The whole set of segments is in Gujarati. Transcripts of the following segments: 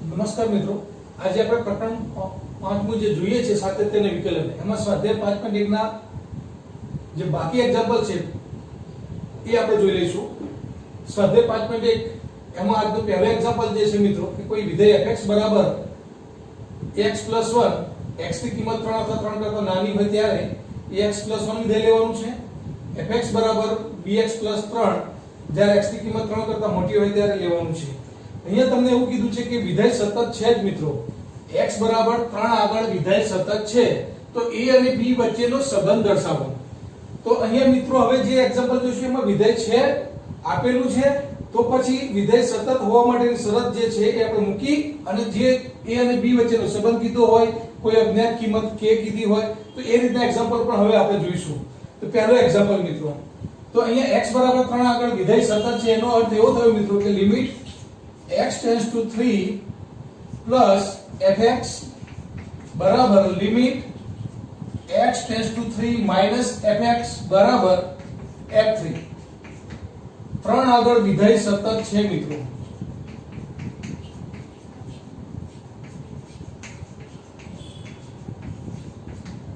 નમસ્કાર મિત્રો, આજે આપણે પ્રકરણ 5 જે જોઈએ છે સાતત્યને વિકલન, એમાં સ્વાધ્યાય 5.1 ના જે બાકી એક્ઝામ્પલ છે એ આપણે જોઈ લઈશું. સ્વાધ્યાય 5.1 એમાં આજનું પહેલું એક્ઝામ્પલ જે છે મિત્રો કે કોઈ વિધેય fx બરાબર x + 1, x ની કિંમત 3 અથવા 3 કરતા નાની હોય ત્યારે ax + 1 વિધેય લેવાનું છે. fx બરાબર bx + 3 જ્યારે x ની કિંમત 3 કરતા મોટી હોય ત્યારે લેવાનું છે. અહીંયા તમને એવું કીધું છે કે વિધેય સતત છે જ મિત્રો. x બરાબર 3 આગળ વિધેય સતત છે તો a અને b વચ્ચેનો સંબંધ દર્શાવો. તો અહીંયા મિત્રો હવે જે એક્ઝામ્પલ જોઈશું એમાં વિધેય છે આપેલું છે, તો પછી વિધેય સતત હોવા માટેની શરત જે છે એ આપણે મૂકી અને જે a અને b વચ્ચેનો સંબંધ કીધો હોય, કોઈ અજ્ઞાત કિંમત k કીધી હોય, તો એ રીતના એક્ઝામ્પલ પણ હવે આપણે જોઈશું. તો પહેલો એક્ઝામ્પલ મિત્રો, તો અહીંયા x બરાબર 3 આગળ વિધેય સતત છે એનો અર્થ એવો થયો મિત્રો કે લિમિટ x → 3 plus fx બરાબર લિમિટ x → 3 minus fx બરાબર f3. 3 આગળ વિધેય સતત છે મિત્રો.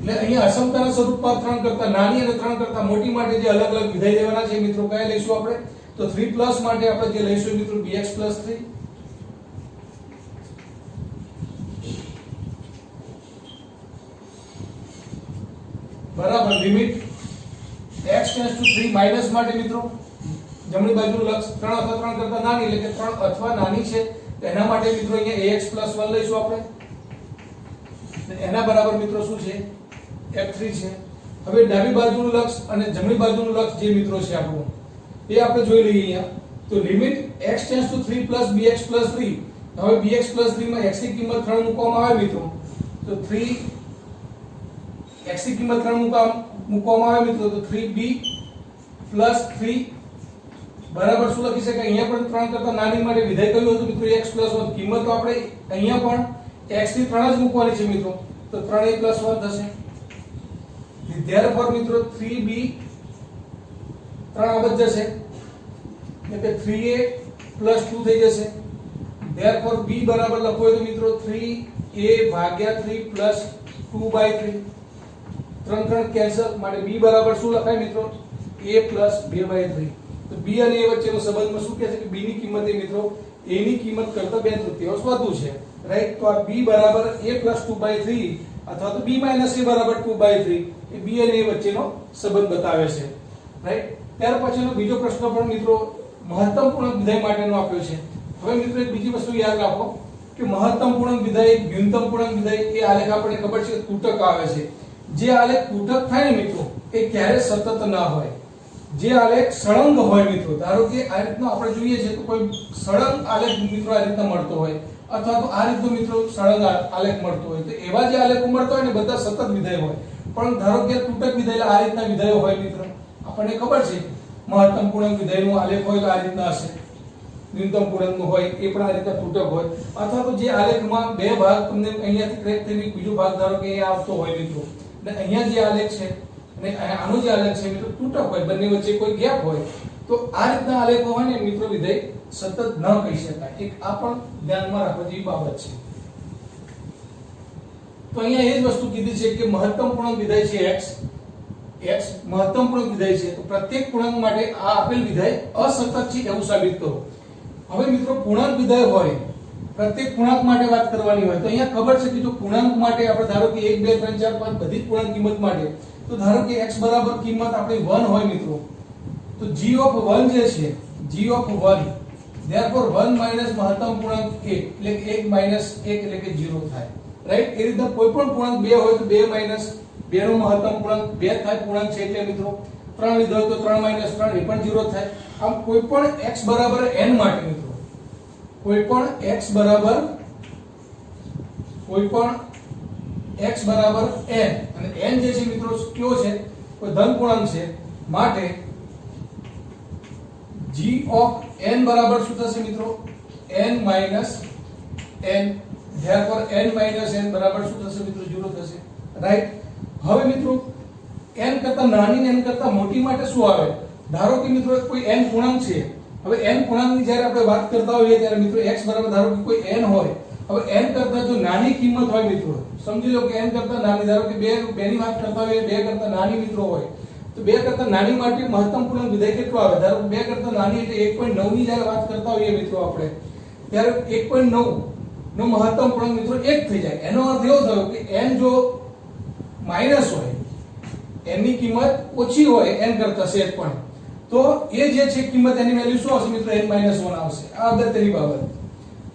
એટલે અહીંયા અસમતાના સ્વરૂપમાં 3 કરતા નાની અને 3 કરતા મોટી માટે જે અલગ અલગ વિધેય લેવાના છે મિત્રો, કયા લઈશું આપણે? તો 3 પ્લસ માટે આપણે જે લઈશું મિત્રો bx + 3 બરાબર લિમિટ x → 3 માઈનસ માટે મિત્રો જમણી બાજુનું લક્ષ 3 અથવા 3 કરતા નાની એટલે કે 3 અથવા નાની છે તો એના માટે મિત્રો અહીંયા ax + 1 લઈશું આપણે. એના બરાબર મિત્રો શું છે? f3 છે. હવે ડાબી બાજુનું લક્ષ અને જમણી બાજુનું લક્ષ જે મિત્રો છે આપણું એ આપણે જોઈ લઈએ અહીંયા. તો લિમિટ x → 3 plus bx + 3. હવે bx + 3 માં x ની કિંમત 3 મૂકવામાં આવે મિત્રો, તો 3 x ની કિંમત 3 મૂકવામાં આવે મિત્રો, તો 3b + 3 બરાબર શું લખી શકાય? અહીંયા પણ 3 કરતા નાની માટે વિધેય કયું હતું મિત્રો? x + 1. કિંમત તો આપણે અહીંયા પણ x ની 3 જ મૂકવાની છે મિત્રો, તો 3a + 1 થશે. therefore મિત્રો 3b 3 આવત જશે એટલે 3a + 2 થઈ જશે. therefore b બરાબર લખો તો મિત્રો 3a/3 + 2/3. 3 3 કેન્સલ માટે b બરાબર શું લખાય મિત્રો? a + 2/3. તો b અને a વચ્ચેનો સંબંધમાં શું કહે છે કે b ની કિંમત એ મિત્રો a ની કિંમત કરતા 2/3 વધુ છે, રાઈટ? તો આ b બરાબર a + 2/3 અથવા તો b - a બરાબર 2/3 એ b અને a વચ્ચેનો સંબંધ બતાવે છે, રાઈટ? ત્યાર પછીનો બીજો પ્રશ્ન પણ મિત્રો મહત્તમ પૂર્ણાંક વિધેય માટેનો આપ્યો છે. હવે મિત્રો એક બીજી વસ્તુ યાદ રાખો કે મહત્તમ પૂર્ણાંક વિધેય, ન્યૂનતમ પૂર્ણાંક વિધેય એ આલેખ આપણને ખબર છે તૂટક આવે છે. જે આલેખ તૂટક થાય ને મિત્રો એ ક્યારે સતત ના હોય. જે આલેખ સળંગ હોય મિત્રો, ધારો કે આ રીતનો આપણે જોઈએ છે તો કોઈ સળંગ આલેખ મિત્રો આ રીતના મળતો હોય અથવા તો આ રીતનો મિત્રો સળંગ આલેખ મળતો હોય, તો એવા જે આલેખો મળતો હોય ને બધા સતત વિધેય હોય. પણ ધારો કે તૂટક વિધેય આ રીતના વિધેયો હોય મિત્રો, આપણને ખબર છે મહત્તમ પૂર્ણાંક વિધેયનો આલેખ હોય તો આ રીતના હશે, ન્યૂનતમ પૂર્ણાંકનો હોય એ પણ આ રીતના તૂટક હોય, અથવા તો જે આલેખમાં બે ભાગ તમને અહીંયાથી ક્રેક થઈને બીજો ભાગ ધારો કે અહીંયા આવતો હોય મિત્રો, અને અહીંયા જે આલેખ છે અને આનો જે આલેખ છે મિત્રો તૂટક હોય, બંને વચ્ચે કોઈ ગેપ હોય, તો આ રીતના આલેખો હોય ને મિત્રો વિધેય સતત ન કહી શકાય. એક આ પણ ધ્યાનમાં રાખવા જેવી બાબત છે. તો અહીંયા એ જ વસ્તુ કીધી છે કે મહત્તમ પૂર્ણાંક વિધેય છે x મહત્તમ પૂર્ણાંક વિધેય છે, તો પ્રત્યેક પૂર્ણાંક માટે આ આપેલ વિધેય અસતત છે એવું સાબિત કરો. હવે મિત્રો પૂર્ણાંક વિધેય હોય, પ્રત્યેક પૂર્ણાંક માટે વાત કરવાની હોય, તો અહીંયા ખબર છે કે જો પૂર્ણાંક માટે આપણે ધારો કે 1 2 3 4 5 બધી જ પૂર્ણાંક કિંમત માટે, તો ધારો કે x બરાબર કિંમત આપણી 1 હોય મિત્રો, તો g(1) જે છે g(1) therefore 1 - મહત્તમ પૂર્ણાંક 1 એટલે કે 1 - 1 એટલે કે 0 થાય, રાઈટ? એ રીતે કોઈ પણ પૂર્ણાંક 2 હોય તો 2 - 2 નો મહત્તમ પૂર્ણાંક 2 થાય પૂર્ણાંક છે એટલે મિત્રો 3 લીધો હોય તો 3 - 3 એ પણ 0 થાય. આમ કોઈ પણ x બરાબર n માટે મિત્રો, કોઈ પણ x બરાબર n, અને n જે છે મિત્રો કયો છે? કોઈ ધન પૂર્ણાંક છે માટે g(n) બરાબર શું થશે મિત્રો? n - n. therefore n - n બરાબર શું થશે મિત્રો? 0 થશે, રાઈટ? હવે મિત્રો n કરતા નાની n કરતા મોટી માટે શું આવે? ધારો કે મિત્રો કોઈ n પૂર્ણાંક છે, હવે n પૂર્ણાંકની જ્યારે આપણે વાત કરતા હોઈએ ત્યારે મિત્રો x બરાબર ધારો કે કોઈ n હોય, હવે n કરતા જો નાની કિંમત હોય મિત્રો, સમજી લો કે n કરતા નાની, ધારો કે 2 ની વાત કરતા હોય, 2 કરતા નાની મિત્રો હોય તો 2 કરતા નાની માટે મહત્તમ પૂર્ણાંક વિધેય કેટલો આવે? ધારો કે 2 કરતા નાની એટલે 1.9 ની જ્યારે વાત કરતા હોઈએ મિત્રો આપણે, ત્યારે 1.9 નો મહત્તમ પૂર્ણાંક મિત્રો 1 થઈ જાય. એનો અર્થ એવો થયો કે n જો માઈનસ હોય, n ની કિંમત ઓછી હોય n કરતા સેજ પણ, તો એ જે છે કિંમત એની વેલ્યુ શું આવશે મિત્રો? n-1 આવશે. આ અગત્યની બાબત.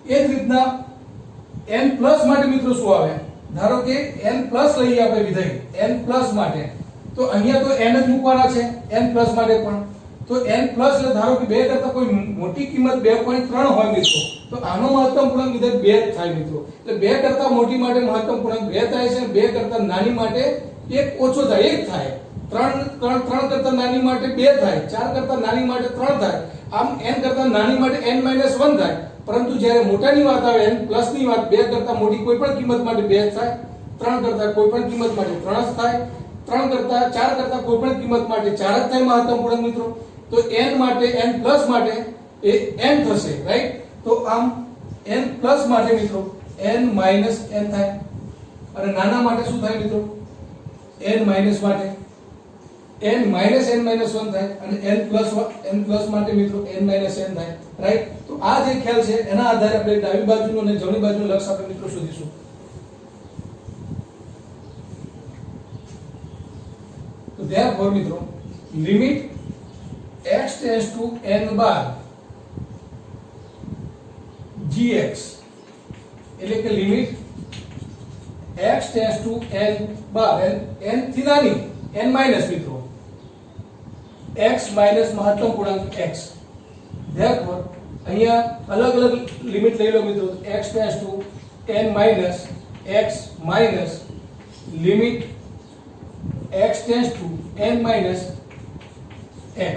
એ જ રીતના n પ્લસ માટે મિત્રો શું આવે? ધારો કે n પ્લસ લઈએ આપણે વિધેય n પ્લસ માટે, તો અહીંયા તો n જ મૂકવાના છે n પ્લસ માટે પણ. તો n પ્લસ એટલે ધારો કે 2 કરતા કોઈ મોટી કિંમત 2.3 હોય મિત્રો, તો આનો મહત્તમ પૂર્ણાંક વિધેય 2 થાય મિત્રો. એટલે 2 કરતા મોટી માટે મહત્તમ પૂર્ણાંક 2 થાય છે, 2 કરતા નાની માટે 1 ઓછો થાય, 1 થાય. 3 કરતા નાની માટે 2 થાય, 4 કરતા નાની માટે 3 થાય. આમ n કરતા નાની માટે n-1 થાય. પરંતુ જ્યારે મોટાની વાત આવે, n પ્લસ ની વાત, 2 કરતા મોટી કોઈ પણ કિંમત માટે 2 થાય, 3 કરતા કોઈ પણ કિંમત માટે 3 જ થાય, 3 કરતા 4 કરતા કોઈ પણ કિંમત માટે 4 જ થાય મહત્તમ પૂર્ણાંક મિત્રો. તો n માટે, n પ્લસ માટે એ n થશે, રાઈટ? તો આમ n પ્લસ માટે મિત્રો n-n થાય, અને નાના માટે શું થાય મિત્રો? n માઈનસ માટે n-n-1 થાય, અને n પ્લસ માટે મિત્રો n-n થાય, રાઈટ? તો આ જે ખ્યાલ છે એના આધારે આપણે ડાબી બાજુનું અને જમણી બાજુનું લક્ષ આપણે મિત્રો શોધીશું. તો therefore મિત્રો limit x tends to n bar gx, એટલે કે limit x tends to n bar, n થી નાની, n માઈનસ મિત્રો x માઈનસ મહત્તમ પૂર્ણાંક x. therefore અહીંયા અલગ અલગ લિમિટ લઈ લો મિત્રો. x tends to n minus x minus limit x tends to n minus x.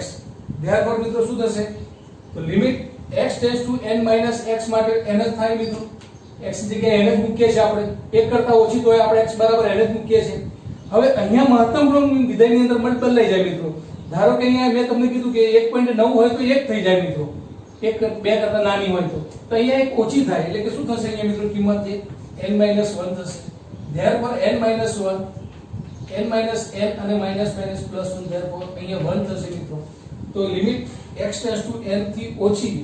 therefore મિત્રો શું થશે? તો limit x tends to n minus x માટે n જ થાય મિત્રો. x ની જગ્યાએ n જ મૂકીએ છીએ આપણે, 1 કરતા ઓછી તો આપણે x બરાબર n જ મૂકીએ છીએ. હવે અહીંયા મહત્તમ પૂર્ણાંક વિધેયની અંદર બદલાઈ જાય મિત્રો. ધારો કે અહીંયા મેં તમને કીધું કે 1.9 હોય તો 1 થઈ જાય મિત્રો, 2 કરતા નાની હોય તો અહીંયા એક ઓછી થાય, એટલે કે શું થશે અહીંયા મિત્રો? કિંમત એ n-1 થશે. therefore n-1, n-n અને માઈનસ પ્લસ 1, therefore અહીંયા 1 થશે મિત્રો. તો limit x tends to n થી ઓછી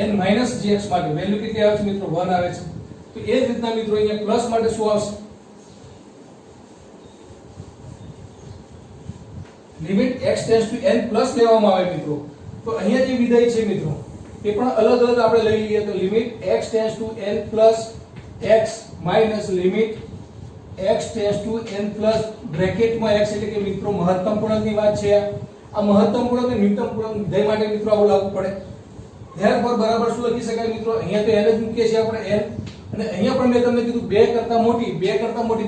n-gx માટે વેલ્યુ કેટલી આવે છે મિત્રો? 1 આવે છે. તો એ જ રીતના મિત્રો અહીંયા પ્લસ માટે શું આવશે? Limit x tends to n plus લેવામાં આવે મિત્રો, તો અહીંયા જે વિધેય છે મિત્રો એ પણ અલગ અલગ આપણે લઈ લઈએ. તો limit x tends to n plus x minus limit x tends to n plus બ્રેકેટમાં x, એટલે કે મિત્રો મહત્તમ પૂર્ણાંકની વાત છે. આ મહત્તમ પૂર્ણાંક અને ન્યૂનતમ પૂર્ણાંક વિધેય માટે મિત્રો આવું લાગુ પડે. therefore બરાબર શું લખી શકાય મિત્રો? અહીંયા તો n જ મૂકીએ છીએ આપણે, n, અને અહીંયા પણ મેં તમને કીધું 2 કરતા મોટી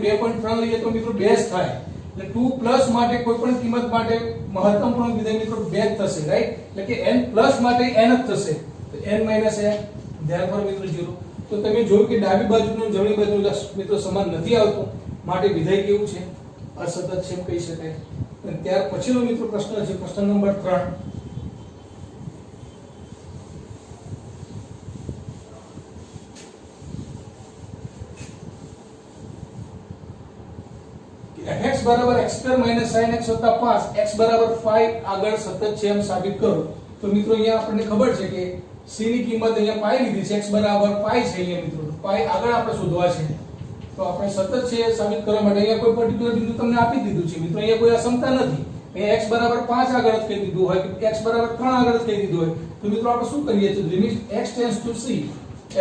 2.3 લઈએ તો મિત્રો 2 જ થાય. એટલે 2 પ્લસ માટે કોઈ પણ કિંમત માટે મહત્તમ પૂર્ણાંક વિધેય મિત્રો 2 જ થશે, રાઈટ? એટલે કે n પ્લસ માટે n જ થશે, તો n-n, therefore મિત્રો 0. તો તમે જોયું કે ડાબી બાજુનું જમણી બાજુનું લક્ષ મિત્રો સમાન નથી આવતું, માટે વિધેય કેવું છે? અસતત છે કહી શકાય. અને ત્યાર પછીનો મિત્રો પ્રશ્ન છે પ્રશ્ન નંબર 3. fx બરાબર x² sin x 5, x બરાબર 5 આગળ સતત છે એમ સાબિત કરો. તો મિત્રો અહીંયા આપણને ખબર છે કે c ની કિંમત અહીંયા પાઈ લીધી છે, x બરાબર પાઈ છે અહીંયા મિત્રો, પાઈ આગળ આપણે શોધવા છે. તો આપણે સતત છે સાબિત કરવા માટે અહીંયા કોઈ પર્ટિક્યુલર બિંદુ તમને આપી દીધું છે મિત્રો, અહીંયા કોઈ અસમતા નથી. અહીંયા x બરાબર 5 આગળ જ કહી દીધું હોય કે x બરાબર 3 આગળ જ કહી દીધું હોય, તો મિત્રો આપણે શું કરીએ છીએ? Limit x tends to c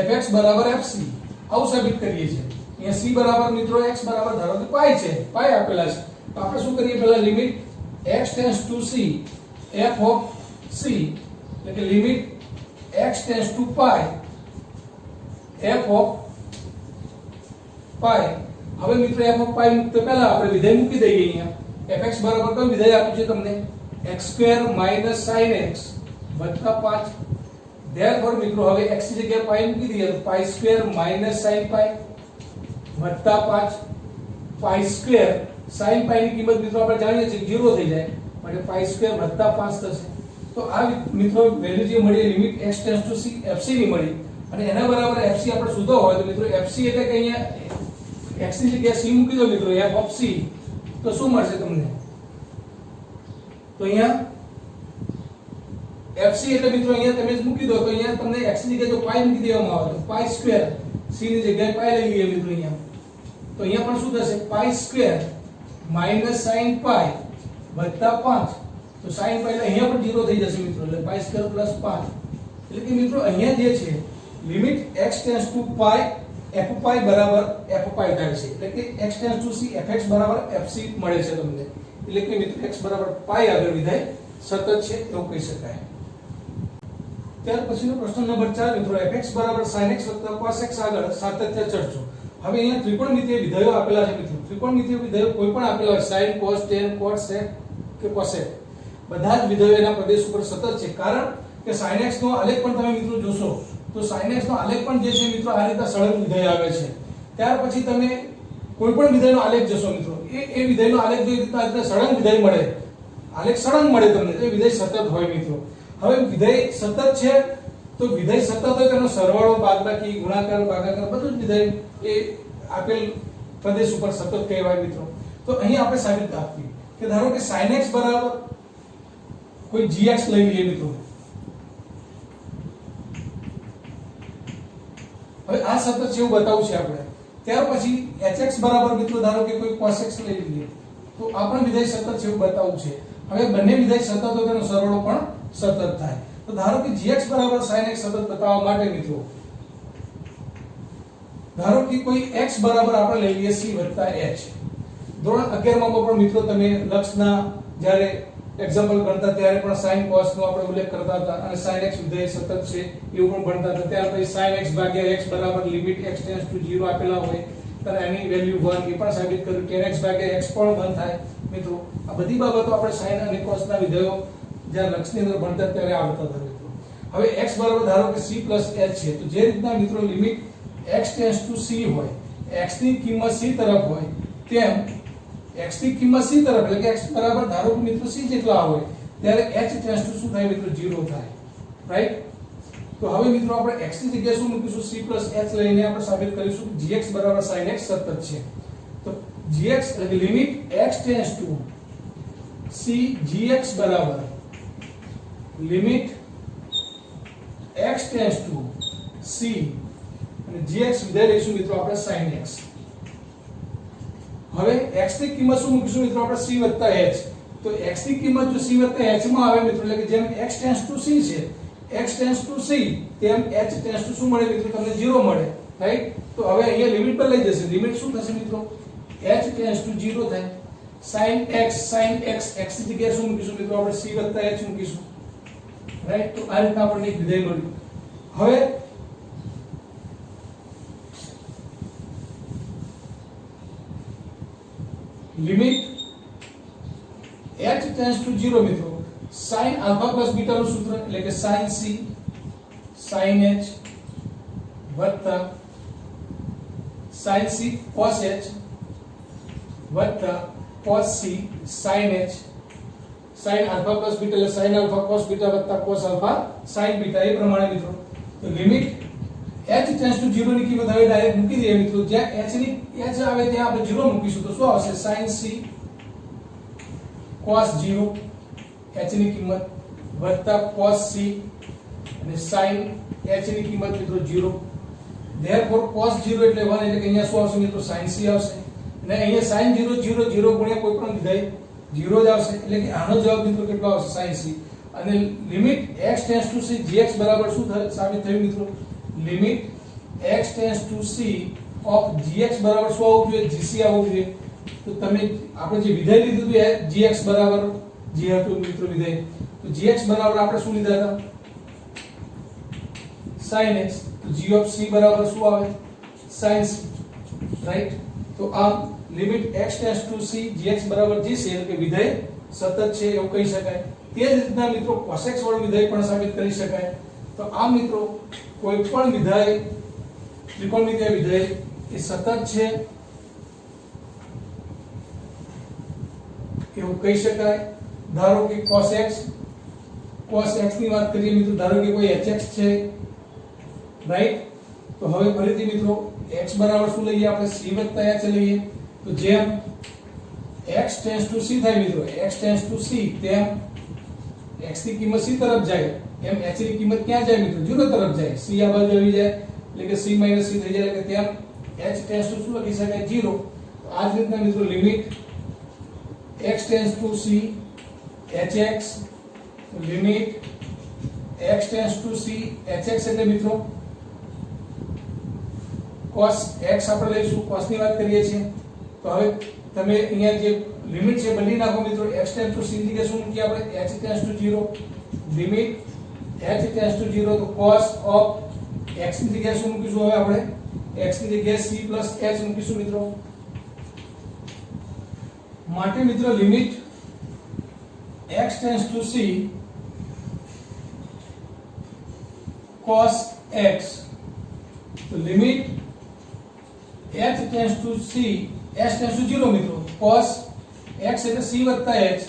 fx બરાબર fc આવું સાબિત કરીએ છીએ. અહીંયા c બરાબર મિત્રો x બરાબર ધારો કે પાઈ છે, પાઈ આપેલા છે, તો આપણે શું કરીએ? પહેલા limit x tends to c f of c, એટલે કે limit x tends to pi f of pi. હવે મિત્રો f ઓફ પાઈ મૂકતા પહેલા આપણે વિધેય મૂકી દઈએ. અહીંયા fx બરાબર કયું વિધેય આપ્યું છે તમને? x² sin x 5. therefore મિત્રો હવે x ની જગ્યાએ પાઈ મૂકી દઈએ તો પાઈ² sin પાઈ 5, પાઈ સ્ક્વેર sin પાઈ ની કિંમત મિત્રો આપણે જાણીએ છીએ 0 થઈ જાય, માટે પાઈ સ્ક્વેર 5 થશે. તો આ મિત્રો વેલ્યુ જે મળી limit x tends to c fc ની મળી. અને એના બરાબર fc આપણે શોધવો હોય તો મિત્રો fc એટલે કે અહીંયા x ની જગ્યાએ c મૂકી દો મિત્રો, f of c, તો શું મળશે તમને? તો અહીંયા fc એટલે મિત્રો અહીંયા તમે મૂકી દો તો અહીંયા તમને x ની જગ્યાએ જો પાઈ મૂકી દેવામાં આવે તો પાઈ સ્ક્વેર, c ની જગ્યાએ પાઈ લઈ લઈએ મિત્રો અહીંયા, તો અહીંયા પણ શું થશે? પાઈ સ્ક્વેર માઈનસ sin પાઈ વત્તા 5, તો sin પાઈ એટલે અહીંયા પણ 0 થઈ જશે મિત્રો, એટલે પાઈ સ્ક્વેર પ્લસ 5, એટલે કે મિત્રો અહીંયા જે છે limit x tends to pi f pi બરાબર f પાઈ થાય છે, એટલે કે x tends to c fx બરાબર fc મળે છે તમને, એટલે કે મિત્રો x બરાબર પાઈ આગળ વિધાય સતત છે એવું કહી શકાય. ત્યાર પછીનો પ્રશ્ન નંબર 4 મિત્રો, fx બરાબર sin x cos x આગળ સાતત્ય ચર્ચો. હવે અહીંયા ત્રિકોણમિતિય વિધેયો આપેલા છે મિત્રો, ત્રિકોણમિતિય વિધેયો કોઈ પણ આપેલા હોય, sin cos tan cot sec કે cosec, બધા જ વિધેયો એના પ્રદેશ ઉપર સતત છે, કારણ કે sin x નો આલેખ પણ તમે મિત્રો જોશો તો sin x નો આલેખ પણ જે છે મિત્રો આ રીતે સળંગ વિધેય આવે છે. ત્યાર પછી તમે કોઈ પણ વિધેયનો આલેખ જોશો મિત્રો, એ વિધેયનો આલેખ જો આ રીતે સળંગ વિધેય મળે, આલેખ સળંગ મળે તમને, તો એ વિધેય સતત હોય મિત્રો. હવે વિધેય સતત છે તો વિધેય સતત હોય તેનો સરવાળો, બાદબાકી, ગુણાકાર, ભાગાકાર બધું જ વિધેય એ આપેલ પ્રદેશ ઉપર સતત કહેવાય મિત્રો. તો અહીં આપણે સાબિત આપી કે ધારો કે sin x બરાબર કોઈ gx લઈ લઈએ મિત્રો. હવે આ સતત છે એવું બતાવું છે આપણે. ત્યાર પછી hx બરાબર મિત્રો ધારો કે કોઈ cos x લઈ લઈએ, તો આ પણ વિધેય સતત છે એવું બતાવું છે. હવે બંને વિધેય સતત હોય તેનો સરવાળો પણ સતત થાય. તો ધારો કે gx બરાબર sin x સતત બતાવવા માટે મિત્રો ધારો કે કોઈ x બરાબર આપણે લઈ લઈએ c h. ધોરણ 11 માં પણ મિત્રો તમે લક્ષના જ્યારે એક્ઝામ્પલ ગણતા ત્યારે પણ sin cos નો આપણે ઉલ્લેખ કરતા હતા અને sin x વિધેય સતત છે એવું પણ ભણતા હતા. ત્યાર પછી sin x ભાગ્યા x બરાબર લિમિટ x ટેન્ડ્સ ટુ 0 આપેલા હોય ત્યારે એની વેલ્યુ 1 એ પણ સાબિત કર્યું. tan x ભાગ્યા x પણ 1 થાય મિત્રો. આ બધી બાબતો આપણે sin અને cos ના વિધેયો જ્યારે લક્ષની અંદર ભણતા ત્યારે આવતા હતા મિત્રો. હવે x બરાબર ધારો કે c h છે, તો જે રીતના મિત્રો limit x tends to c હોય, x ની કિંમત c તરફ હોય, તેમ x ની કિંમત c તરફ એટલે કે x બરાબર ધારો કે મિત્રો c જેટલા હોય ત્યારે h ટેન્ડ્સ ટુ શું થાય મિત્રો 0 થાય, રાઈટ. તો હવે મિત્રો આપણે x ની જગ્યાએ શું મૂકીશું? c h લઈને આપણે સાબિત કરીશું કે gx બરાબર sin x સતત છે. તો gx એટલે કે limit x tends to c gx બરાબર limit x tends to c અને gx વિધેય લઈશું મિત્રો આપણે sin x. હવે x ની કિંમત શું મૂકીશું મિત્રો આપણે c h. તો x ની કિંમત જો c h માં આવે મિત્રો એટલે કે જેમ x ટેન્ડ્સ ટુ c છે, x ટેન્ડ્સ ટુ c તેમ h ટેન્ડ્સ ટુ શું મળે મિત્રો તમને 0 મળે, રાઈટ. તો હવે અહીંયા લિમિટ પર લઈ જશે, લિમિટ શું થશે મિત્રો h ટેન્ડ્સ ટુ 0 થાય. sin x x ની જગ્યાએ શું મૂકીશું મિત્રો આપણે c h મૂકીશું, રાઈટ. તો આ રીતના આપણને એક વિધેય મળ્યું. હવે લિમિટ h ટેન્ડ્સ ટુ 0 મિત્રો sin આલ્ફા પ્લસ બીટા નું સૂત્ર એટલે કે sin c sin h વત્તા sin c cos h વત્તા cos c sin h sin alpha plus beta એટલે sin આલ્ફા cos બીટા વત્તા cos આલ્ફા sin બીટા એ પ્રમાણે મિત્રો. તો લિમિટ h ટેન્ડ્સ ટુ 0 ની કિંમત હવે ડાયરેક્ટ મૂકી દઈએ મિત્રો. જ્યાં h આવે ત્યાં આપણે 0 મૂકીશું તો શું આવશે? sin c cos 0 h ની કિંમત વત્તા cos c અને sin h ની કિંમત મિત્રો 0. therefore cos 0 એટલે 1 એટલે કે અહીંયા શું આવશે મિત્રો sin c આવશે. અને અહીંયા sin 0 0 0 ગુણ્યા કોઈ પણ વિધેય 0 જ આવશે, એટલે કે આનો જવાબ મિત્રો કેટલો આવશે? sin c. અને limit x tends to c gx બરાબર શું સાબિત થયું મિત્રો? Limit x tends to c of gx બરાબર શું આવવું જોઈએ? gc આવવું જોઈએ. તો તમે આપણે જે વિધેય લીધું હતું gx બરાબર જે હતું મિત્રો વિધેય, તો gx બરાબર આપણે શું લીધા હતા? sin x. તો g of c બરાબર શું આવે? sin c, right. તો આ limit x tends to c gx બરાબર gc એટલે કે વિધેય સતત છે એવું કહી શકાય. તે જ રીતના મિત્રો cos x વાળું વિધેય પણ સાબિત કરી શકાય. તો આ મિત્રો કોઈ પણ વિધેય ત્રિકોણમિતિય વિધેય એ સતત છે એવું કહી શકાય. ધારો કે cos x ની વાત કરીએ મિત્રો, ધારો કે કોઈ hx છે રાઈટ। તો હવે ફરીથી મિત્રો x બરાબર શું લઈએ આપણે c h લઈએ। તો જેમ x ટેન્ડ્સ ટુ c થાય મિત્રો, x ટેન્ડ્સ ટુ c તેમ x ની કિંમત c તરફ જાય એમ h ની કિંમત ક્યાં જાય મિત્રો 0 તરફ જાય। c આ બાજુ આવી જાય એટલે કે c c થઈ જાય એટલે કે તેમ h ટેન્ડ્સ ટુ શું લખી શકાય 0। તો આ જ રીતના મિત્રો limit x tends to c hx limit x tends to c hx એટલે મિત્રો cos x આપણે લઈશું, cos ની વાત કરીએ છીએ। તો હવે તમે અહીંયા જે લિમિટ છે બદલી નાખો મિત્રો, x ટેન્ડ્સ ટુ c ની જગ્યાએ શું મૂકીએ આપણે h tends to 0 limit h tends to 0 તો cos ઓફ x ની જગ્યાએ શું મૂકીશું હવે આપણે x ની જગ્યાએ c h મૂકીશું મિત્રો। માટે મિત્રો limit x tends to c cos x તો limit h tends to c h tends to 0 મિત્રો cos x એટલે c h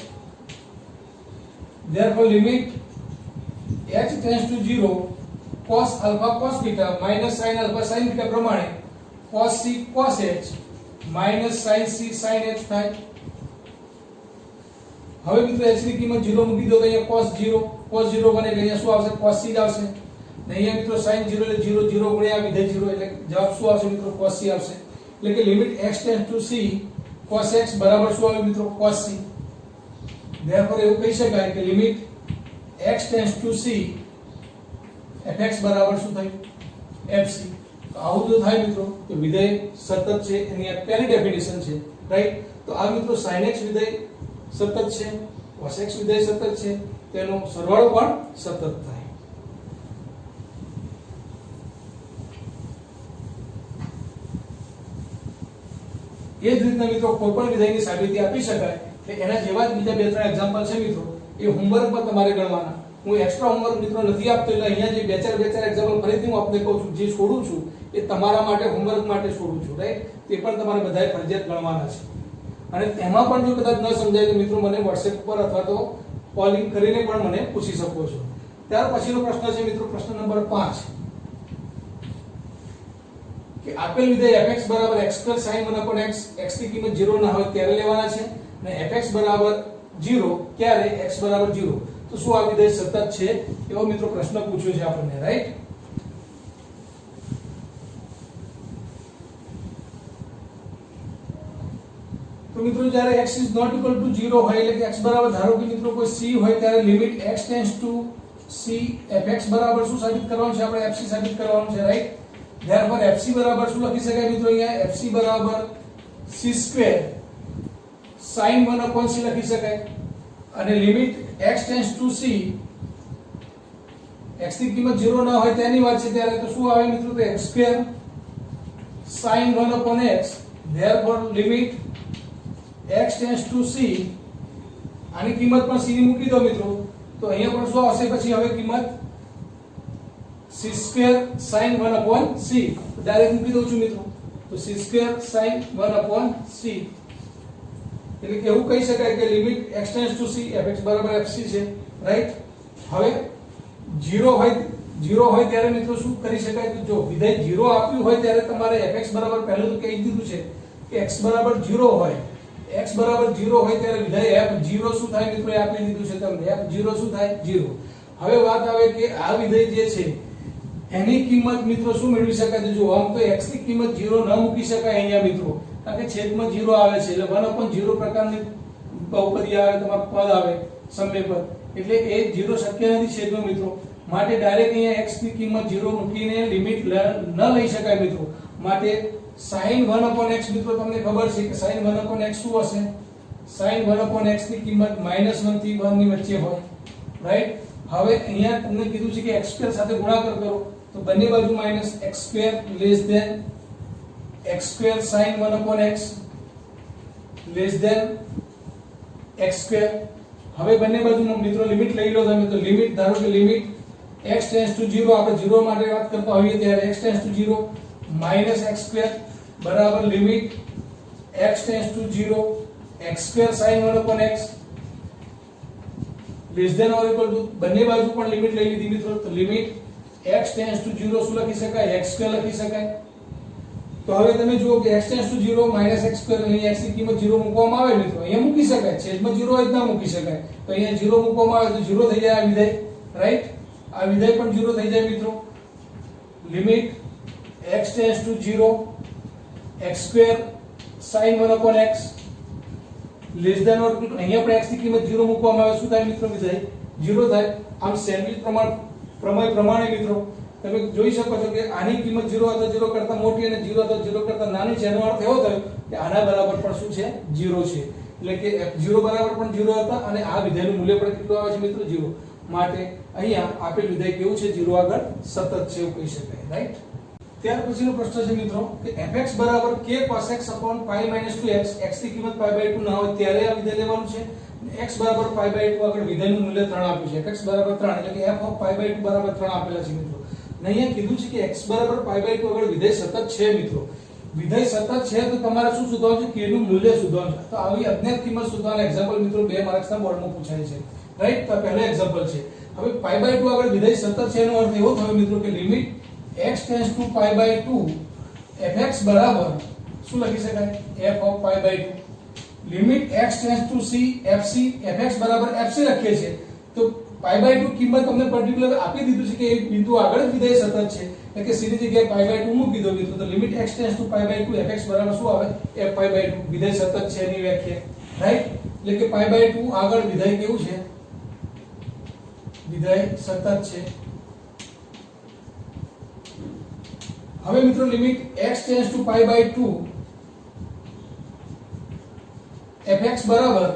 therefore limit h tends to 0 cos alpha cos theta minus sin alpha sin theta પ્રમાણે cos c cos h minus sin c sin h થાય। હવે મિત્રો h ની કિંમત 0 મૂકી દો તો અહીંયા cos 0 બને એટલે અહીંયા શું આવશે cos c જ આવશે ને અહીંયા મિત્રો sin 0 એટલે 0 0 ગુણ્યા વિધેય 0 એટલે જવાબ શું આવશે મિત્રો cos c આવશે। એટલે કે limit x tends to c cos x બરાબર શું આવે મિત્રો cos c। therefore એવું કહી શકાય કે limit x tends to c fx બરાબર શું થાય fc। તો આવું જો થાય મિત્રો તો વિધેય સતત છે એની આ પહેલી ડેફિનેશન છે રાઈટ। તો આ મિત્રો sin x વિધેય સતત છે, cos x વિધેય સતત છે, તેનો સરવાળો પણ સતત થાય। એ જ રીતના મિત્રો કોઈ પણ વિધેયની સાબિતી આપી શકાય કે એના જેવા જ બીજા બે ત્રણ એક્ઝામ્પલ છે મિત્રો, એ હોમવર્કમાં તમારે ગણવાના। હું એક્સ્ટ્રા હોમવર્ક મિત્રો નથી આપતો એટલે અહીંયા જે બે ચાર એક્ઝામ્પલ ફરીથી હું આપને કહું છું, જે છોડું છું એ તમારા માટે હોમવર્ક માટે છોડું છું રાઈટ। તે પણ તમારે બધાએ ફરજિયાત ગણવાના છે અને તેમાં પણ જો કદાચ ન સમજાય તો મિત્રો મને WhatsApp પર અથવા તો કોલિંગ કરીને પણ મને પૂછી શકો છો। ત્યાર પછીનો પ્રશ્ન છે મિત્રો પ્રશ્ન નંબર 5 કે આપેલ વિધેય fx બરાબર x² sin 1/x x ની કિંમત 0 ના હોય ત્યારે લેવાના છે અને fx બરાબર 0 ક્યારે x બરાબર 0। તો શું આ વિધેય સતત છે એવો મિત્રો પ્રશ્ન પૂછ્યો છે આપણને રાઈટ। તો મિત્રો જ્યારે x is not equal to 0 હોય એટલે કે x બરાબર ધારો કે મિત્રો કોઈ c હોય ત્યારે limit x tends to c fx બરાબર શું સાબિત કરવાનું છે આપણે fc સાબિત કરવાનું છે રાઈટ। therefore fc બરાબર શું લખી શકાય મિત્રો અહીંયા fc બરાબર c² sin 1/c લખી શકાય અને limit x tends to c x ની કિંમત 0 ના હોય તેની વાત છે ત્યારે તો શું આવે મિત્રો તો x² sin 1/x therefore limit x tends to c આની કિંમત પણ c ની મૂકી દો મિત્રો તો અહીંયા પણ શું આવશે પછી હવે કિંમત c² sin 1/c ડાયરેક્ટ મૂકી દઉં છું મિત્રો તો c² sin 1/c એટલે કે એવું કહી શકાય કે limit x tends to c fx બરાબર fc છે રાઈટ। હવે 0 હોય ત્યારે મિત્રો શું કરી શકાય તો જો વિધેય 0 આપ્યું હોય ત્યારે તમારે fx બરાબર પહેલું તો કહી દીધું છે કે x બરાબર 0 હોય, x બરાબર 0 હોય ત્યારે વિધેય f0 શું થાય મિત્રો એ આપી દીધું છે તમને f0 શું થાય 0। હવે વાત આવે કે આ વિધેય જે છે એની કિંમત મિત્રો શું મેળવી શકાય તો જો આમ તો x ની કિંમત 0 ન મૂકી શકાય અહીંયા મિત્રો કારણ કે છેદમાં 0 આવે છે એટલે 1/0 પ્રકારની બહુપદી આવે તમારું પદ આવે સમય પદ એટલે એ 0 શક્ય નથી છેદમાં મિત્રો। માટે ડાયરેક્ટ અહીંયા x ની કિંમત 0 મૂકીને લિમિટ ન લઈ શકાય મિત્રો। માટે sin 1/x મિત્રો તમને ખબર છે કે sin 1/x શું હશે sin 1/x ની કિંમત -1 થી 1 ની વચ્ચે હોય રાઈટ। હવે અહીંયા તમને કીધું છે કે x² સાથે ગુણાકાર કરો તો બંને બાજુ -x² less than x² sin 1/x less than x²। હવે બંને બાજુ મિત્રો લિમિટ લઈ લો તમે તો લિમિટ ધારો કે લિમિટ x ટેન્ડ્સ ટુ 0 આપણે 0 માટે વાત કરતા હોઈએ ત્યારે x ટેન્ડ્સ ટુ 0 -x² બરાબર limit x tends to 0 x² sin 1/x less than or equal to બંને બાજુ પણ લિમિટ લઈ લીધી મિત્રો તો લિમિટ x ટેન્ડ્સ ટુ 0 શું લખી શકાય x2 લખી શકાય તો હવે તમે જુઓ કે x ટેન્ડ્સ ટુ 0 -x2 અહીં x ની કિંમત 0 મૂકવામાં આવે મિત્રો અહીંયા મૂકી શકાય છેદમાં 0 જ ના મૂકી શકાય તો અહીંયા 0 મૂકવામાં આવે તો 0 થઈ જાય આ વિધેય રાઈટ આ વિધેય પણ 0 થઈ જાય મિત્રો limit x tends to 0 x2 sin 1/x less than or equal to અહીંયા પણ x ની કિંમત 0 મૂકવામાં આવે શું થાય મિત્રો વિધેય 0 થાય આમ સેન્ડવિચ પ્રમેય પ્રમાણે મિત્રો તમે જોઈ શકો છો કે આની કિંમત 0 અથવા 0 કરતા મોટી અને 0 અથવા 0 કરતા નાની છે એનો અર્થ એવો થયો કે આના બરાબર પણ શું છે 0 છે એટલે કે f0 બરાબર પણ 0 હતા અને આ વિધેયનું મૂલ્ય પણ કેટલું આવે છે મિત્રો 0 માટે અહીંયા આપેલ વિધેય કેવું છે 0 આગળ સતત છે એવું કહી શકાય રાઈટ ત્યાર પછીનો પ્રશ્ન છે મિત્રો કે fx બરાબર k cos x upon pi minus 2x x ની કિંમત pi by 2 ના હોય ત્યારે આ વિધેય લેવાનું છે x બરાબર pi by 2 આગળ વિધેયનું મૂલ્ય 3 આપ્યું છે fx બરાબર 3 એટલે કે f of pi by 2 બરાબર 3 આપેલા છે મિત્રો અને અહીંયા કીધું છે કે x બરાબર pi by 2 આગળ વિધેય સતત છે મિત્રો વિધેય સતત છે તો તમારે શું શોધવાનું છે k નું મૂલ્ય શોધવાનું છે તો આવી અજ્ઞાત કિંમત શોધવાનું એક્ઝામ્પલ મિત્રો 2 માર્ક્સના બોર્ડમાં પૂછાય છે રાઈટ તો પહેલો એક્ઝામ્પલ છે હવે pi by 2 આગળ વિધેય સતત છે એનો અર્થ એવો થયો મિત્રો કે limit x tends two pi by 2 fx બરાબર શું લખી શકાય f of pi by 2 limit x tends to c fc fx બરાબર fc લખીએ છે તો pi by 2 કિંમત તમને પર્ટિક્યુલર આપી દીધું છે કે એક બિંદુ આગળ જ વિધેય સતત છે એટલે કે c ની જગ્યાએ pi by 2 મૂકી દો મિત્રો તો limit x tends two pi by 2 fx બરાબર શું આવે f pi by 2 વિધેય સતત છે એની વ્યાખ્યા રાઈટ એટલે કે pi by 2 આગળ વિધેય કેવું છે વિધેય સતત છે હવે મિત્રો limit x tends two pi by 2 fx બરાબર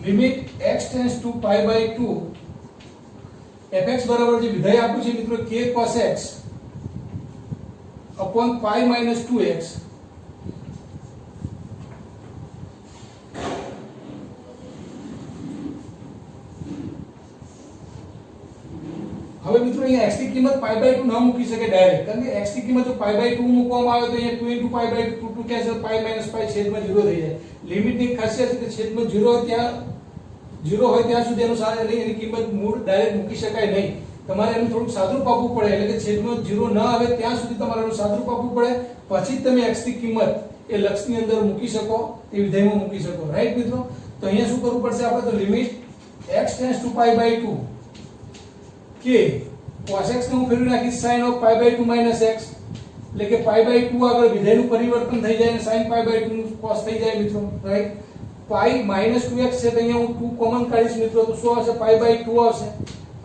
limit x tends two pi by 2 fx બરાબર જે વિધેય આપ્યું છે મિત્રો k cos x upon pi minus 2x હવે મિત્રો અહીંયા x ની કિંમત pi by 2 ન મૂકી શકે ડાયરેક્ટ કારણ કે x ની કિંમત જો pi by 2 મૂકવામાં આવે તો અહીંયા 2 * pi by 2 2 cancel pi minus pi છેદમાં 0 થઈ જાય લિમિટ ની ખાસિયત છે કે છેદમાં 0 ત્યાં 0 હોય ત્યાં સુધી એનું એની કિંમત મૂળ ડાયરેક્ટ મૂકી શકાય નહીં તમારે એનું થોડું સાદુરૂપ આપવું પડે એટલે કે છેદમાં 0 ન આવે ત્યાં સુધી તમારે એનું સાદુરૂપ આપવું પડે પછી જ તમે x ની કિંમત એ લક્ષની અંદર મૂકી શકો એ વિધેયમાં મૂકી શકો રાઈટ મિત્રો તો અહીંયા શું કરવું પડશે આપણે તો limit x tends two pi by 2 k cos x ને હું ફેરવી નાખીશ sin of pi by 2 minus x એટલે કે pi by 2 આગળ વિધેયનું પરિવર્તન થઈ જાય અને sin pi by 2 નું cos થઈ જાય મિત્રો રાઈટ pi minus 2x છે તો અહીંયા હું 2 કોમન કાઢીશ મિત્રો તો શું આવશે pi by 2 આવશે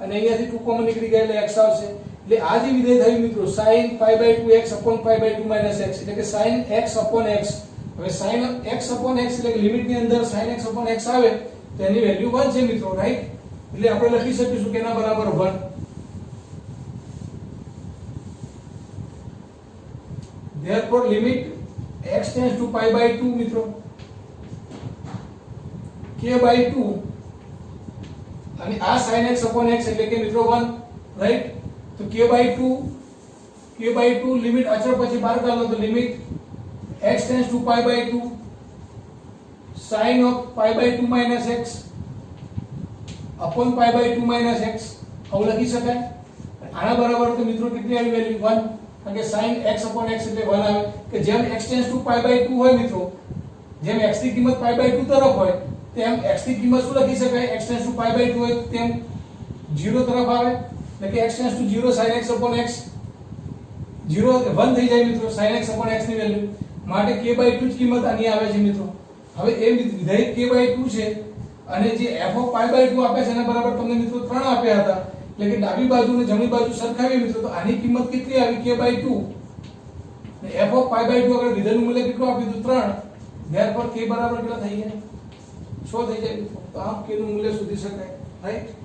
અને અહીંયાથી 2 કોમન નીકળી ગયા એટલે x આવશે એટલે આ જે વિધેય થયું મિત્રો sin pi by 2x upon pi by 2 minus x એટલે કે sin x upon x હવે sin x upon x એટલે કે લિમિટ ની અંદર sin x upon x આવે તો એની વેલ્યુ 1 છે મિત્રો રાઈટ એટલે આપણે લખી શકીશું કે એના બરાબર 1 therefore limit x tends to pi by 2 મિત્રો k by 2 અને આ sin x upon x એટલે કે મિત્રો 1 રાઈટ તો k by 2 લિમિટ અચળ પછી બહાર કાઢો તો limit x tends to pi by 2 sin of pi by 2 minus x upon pi by 2 minus x આવું લખી શકાય આના બરાબર તો મિત્રો કેટલી આવી વેલ્યુ 1 કારણ કે sin x upon x એટલે 1 આવે કે જેમ x tends to pi by 2 હોય મિત્રો જેમ x ની કિંમત pi by 2 તરફ હોય તેમ x ની કિંમત શું લખી શકાય x tends to pi by 2 હોય તેમ 0 તરફ આવે એટલે કે x tends to 0 sin x upon x 0 1 થઈ જાય મિત્રો sin x upon x ની વેલ્યુ માટે k by 2 જ કિંમત આની આવે છે મિત્રો હવે એ વિધેય k by 2 છે અને જે f of pi by 2 આપે છે એના બરાબર તમને મિત્રો 3 આપ્યા હતા એટલે કે ડાબી બાજુ અને જમણી બાજુ સરખાવીએ મિત્રો તો આની કિંમત કેટલી આવી k by 2 અને f of pi by 2 આગળ વિધેયનું મૂલ્ય કેટલું આપ્યું હતું 3 therefore k બરાબર કેટલા થઈ ગયા 6 થઈ જાય તો આપ k નું મૂલ્ય શોધી શકાય રાઈટ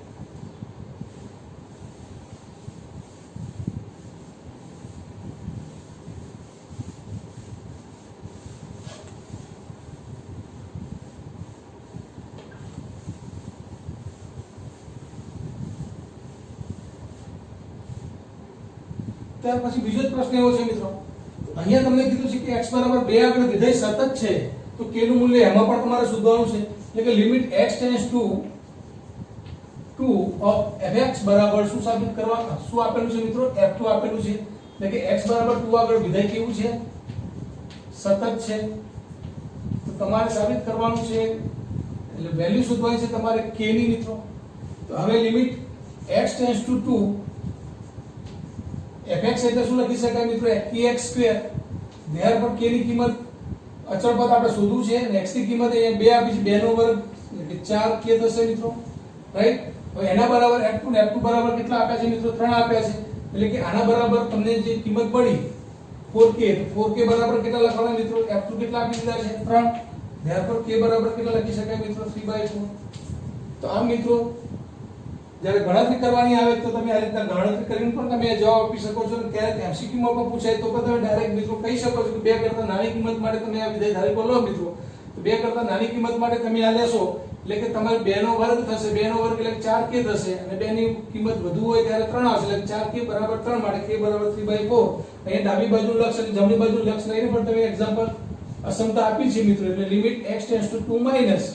ત્યાર પછી બીજો જ પ્રશ્ન એવો છે મિત્રો અહીંયા તમને કીધું છે કે x બરાબર 2 આગળ વિધેય સતત છે તો k નું મૂલ્ય એમાં પણ તમારે શોધવાનું છે એટલે કે limit x tends to 2 of fx બરાબર શું સાબિત કરવા, શું આપેલું છે મિત્રો, f2 આપેલું છે, એટલે કે x બરાબર 2 આગળ વિધેય કેવું છે, સતત છે. તો તમારે સાબિત કરવાનું છે, એટલે વેલ્યુ શોધવાની છે તમારે k ની મિત્રો. તો હવે limit x tends to 2, fx એટલે શું લખી શકાય મિત્રો, kx2. ધેરફોર k ની કિંમત અચળ પદ આપણે શોધવું છે અને x ની કિંમત અહીંયા 2 આપી છે, 2 નો વર્ગ એટલે કે 4k થશે મિત્રો, રાઈટ. હવે એના બરાબર f2 ને f2 બરાબર કેટલા આપ્યા છે મિત્રો, 3 આપ્યા છે, એટલે કે આના બરાબર તમને જે કિંમત મળી 4k, તો 4k બરાબર કેટલા લખવાના મિત્રો, f2 કેટલા આપી દીધા છે, 3. ધેરફોર k બરાબર કેટલા લખી શકાય મિત્રો, 3/4. તો આમ મિત્રો જ્યારે ગણતરી કરવાની આવે તો તમે આ રીતના ગણતરી કરીને પણ તમે જવાબ આપી શકો છો. અને ત્યારે MCQ માં પણ પૂછાય તો પણ તમે ડાયરેક્ટ મિત્રો કહી શકો છો કે 2 કરતા નાની કિંમત માટે તમે આ વિધેય ધારી લો મિત્રો. તો 2 કરતા નાની કિંમત માટે તમે આ લેશો એટલે કે તમારે 2 નો વર્ગ થશે, 2 નો વર્ગ એટલે 4k થશે, અને 2 ની કિંમત વધુ હોય ત્યારે 3 આવશે, એટલે 4k બરાબર 3 માટે k બરાબર 3/4. અહીંયા ડાબી બાજુ લક્ષ અને જમણી બાજુ લક્ષ લઈને પણ તમે એક્ઝામ્પલ અસમતા આપી છે મિત્રો. એટલે limit x tends to 2 minus,